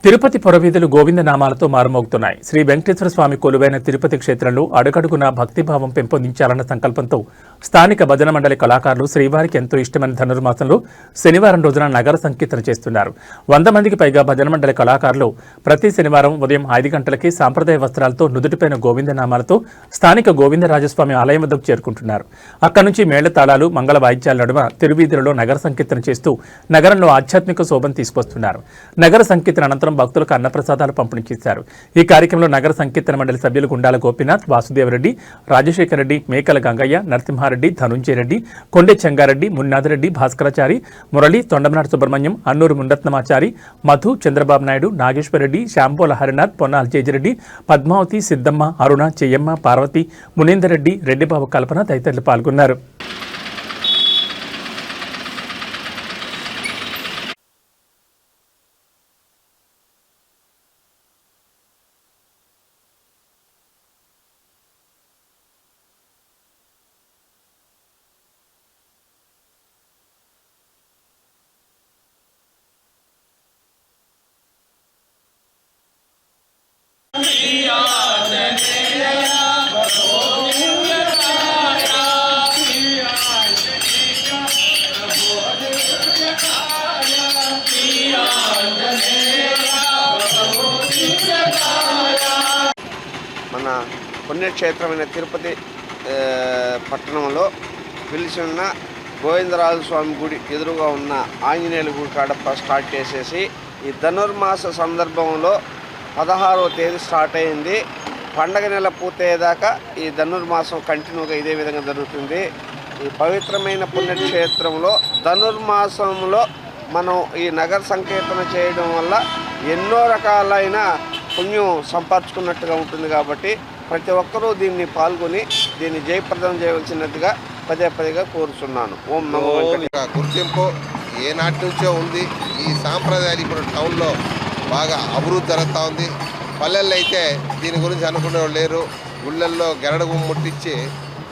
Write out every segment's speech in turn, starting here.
తిరుపతి పురవీధులు గోవిందనామాలతో మారుమోగుతున్నాయి. శ్రీ వెంకటేశ్వర స్వామి కొలువైన తిరుపతి క్షేత్రంలో అడుగడుగునా భక్తిభావం పెంపొందించాలన్న సంకల్పంతో స్థానిక భజన మండలి కళాకారులు శ్రీవారికి ఎంతో ఇష్టమైన ధనుర్మాసంలో శనివారం రోజున నగర సంకీర్తన చేస్తున్నారు. 100 మందికి పైగా భజన మండలి కళాకారులు ప్రతి శనివారం ఉదయం 5 గంటలకి సాంప్రదాయ వస్త్రాలతో నుదుటిపైన గోవిందనామాలతో స్థానిక గోవిందరాజస్వామి ఆలయం వద్దకు చేరుకుంటున్నారు. అక్కడి నుంచి మేళతాళాలు, మంగళ వాయిద్యాల నడుమ తిరువీధులలో నగర సంకీర్తన చేస్తూ నగరంలో ఆధ్యాత్మిక శోభను తీసుకొస్తున్నారు. నగర సంకీర్తన అనంతరం భక్తులకు అన్నప్రసాదాలు పంపిణీ చేశారు. ఈ కార్యక్రమంలో నగర సంకీర్తన మండలి సభ్యులు గుండాల గోపీనాథ్, వాసుదేవరెడ్డి, రాజశేఖర రెడ్డి, మేకల గంగయ్య, నరసింహారెడ్డి, ధనుంజయ రెడ్డి, కొండె చెంగారెడ్డి, మున్నాథరెడ్డి, భాస్కరాచారి, మురళి, తొండమనాడు సుబ్రహ్మణ్యం, అన్నూరు ముండత్నమాచారి, మధు, చంద్రబాబు నాయుడు, నాగేశ్వరరెడ్డి, శాంపోల హరినాథ్, పొన్నాల జేజిరెడ్డి, పద్మావతి, సిద్దమ్మ, అరుణ, చెయ్యమ్మ, పార్వతి, మునీందర్ రెడ్డి, రెడ్డిబాబు కల్పన తదితరులు పాల్గొన్నారు. మన పుణ్యక్షేత్రమైన తిరుపతి పట్టణంలో పిలిచి ఉన్న గోవిందరాజ స్వామి గుడి ఎదురుగా ఉన్న ఆంజనేయుల గుడి కాడ స్టార్ట్ చేసేసి ఈ ధనుర్మాస సందర్భంలో 16వ తేదీ స్టార్ట్ అయింది. పండగ నెల పూర్తయ్యేదాకా ఈ ధనుర్మాసం కంటిన్యూగా ఇదే విధంగా జరుగుతుంది. ఈ పవిత్రమైన పుణ్యక్షేత్రంలో ధనుర్మాసంలో మనం ఈ నగర సంకీర్తన చేయడం వల్ల ఎన్నో రకాలైన పుణ్యం సంపాదించుకున్నట్టుగా ఉంటుంది. కాబట్టి ప్రతి ఒక్కరూ దీన్ని పాల్గొని దీన్ని జయప్రదం చేయవలసినట్టుగా పదే కోరుచున్నాను. ఓం నమో వెంకటేశాయ. గుర్తింపు ఏనాటి నుంచో ఉంది. ఈ సాంప్రదాయాలు ఇప్పుడు టౌన్లో బాగా అభివృద్ధి జరుగుతూ ఉంది. పల్లెల్లో అయితే దీని గురించి అనుకునేవాళ్ళు లేరు. గుళ్ళల్లో గెరడగు ముట్టించి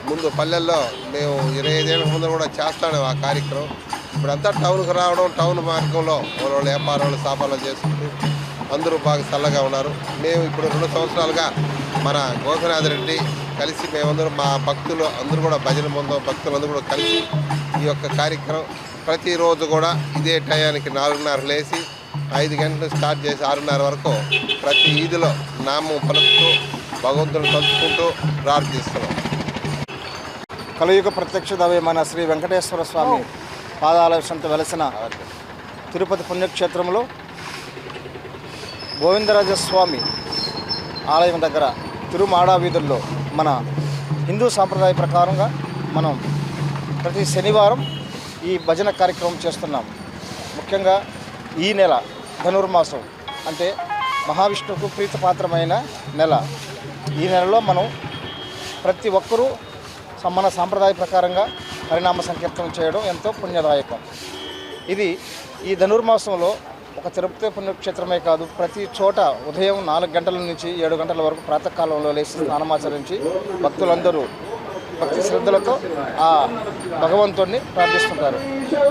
ముందు పల్లెల్లో మేము 25 ఏళ్ళ ముందు కూడా చేస్తాను ఆ కార్యక్రమం. ఇప్పుడంతా టౌన్కి రావడం, టౌన్ మార్గంలో వాళ్ళు వ్యాపారాలు స్థాపనలు చేసుకుంటూ అందరూ బాగా చల్లగా ఉన్నారు. మేము ఇప్పుడు 2 సంవత్సరాలుగా మన గోపీనాథ్ రెడ్డి కలిసి మేమందరూ మా భక్తులు అందరూ కూడా భజన బృందం భక్తులందరూ కూడా కలిసి ఈ యొక్క కార్యక్రమం ప్రతిరోజు కూడా ఇదే టయానికి 4:30 లేచి 5 గంటలు స్టార్ట్ చేసి 6:30 వరకు ప్రతి ఈదిలో నామం పలుకుతూ భగవంతుని తలుచుకుంటూ ప్రార్థిస్తున్నాం. కలియుగ ప్రత్యక్ష దైవమైన శ్రీ వెంకటేశ్వర స్వామి పాదాల సంత వెలసిన తిరుపతి పుణ్యక్షేత్రంలో గోవిందరాజస్వామి ఆలయం దగ్గర తిరుమాడా వీధుల్లో మన హిందూ సాంప్రదాయ ప్రకారంగా మనం ప్రతి శనివారం ఈ భజన కార్యక్రమం చేస్తున్నాం. ముఖ్యంగా ఈ నెల ధనుర్మాసం అంటే మహావిష్ణువుకు ప్రీతిపాత్రమైన నెల. ఈ నెలలో మనం ప్రతి ఒక్కరూ మన సాంప్రదాయ ప్రకారంగా హరినామ సంకీర్తనం చేయడం ఎంతో పుణ్యదాయకం. ఇది ఈ ధనుర్మాసంలో ఒక తిరుపతి పుణ్యక్షేత్రమే కాదు, ప్రతి చోట ఉదయం 4 గంటల నుంచి 7 గంటల వరకు ప్రాతకాలంలో లేచి స్నానమాచరించి భక్తులందరూ భక్తి శ్రద్ధలతో ఆ భగవంతుడిని ప్రార్థిస్తుంటారు.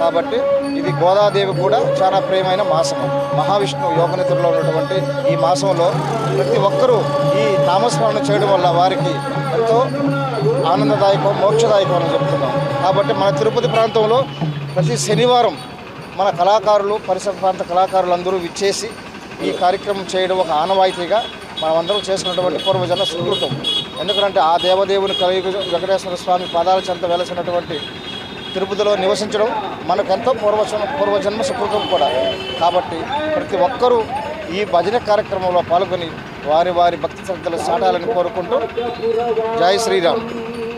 కాబట్టి ఇది గోదాదేవి కూడా చాలా ప్రియమైన మాసం. మహావిష్ణువు యోగనిద్రలో ఉన్నటువంటి ఈ మాసంలో ప్రతి ఒక్కరూ ఈ నామస్మరణ చేయడం వల్ల వారికి ఎంతో ఆనందదాయకం, మోక్షదాయకం అని చెప్తున్నాం. కాబట్టి మన తిరుపతి ప్రాంతంలో ప్రతి శనివారం మన కళాకారులు, పరిసర ప్రాంత కళాకారులందరూ విచ్చేసి ఈ కార్యక్రమం చేయడం ఒక ఆనవాయితీగా మనమందరం చేసుకున్నటువంటి పూర్వజన్మ సుకృతం. ఎందుకంటే ఆ దేవదేవుని కలియుగ వెంకటేశ్వర స్వామి పాదాల చెంత వెలసినటువంటి తిరుపతిలో నివసించడం మనకెంతో పూర్వజన్మ సుకృతం కూడా. కాబట్టి ప్రతి ఒక్కరూ ఈ భజన కార్యక్రమంలో పాల్గొని వారి భక్తి శ్రద్ధలు సాటాలని కోరుకుంటూ జై శ్రీరామ్.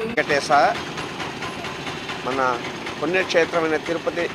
వెంకటేశ మన పుణ్యక్షేత్రమైన తిరుపతి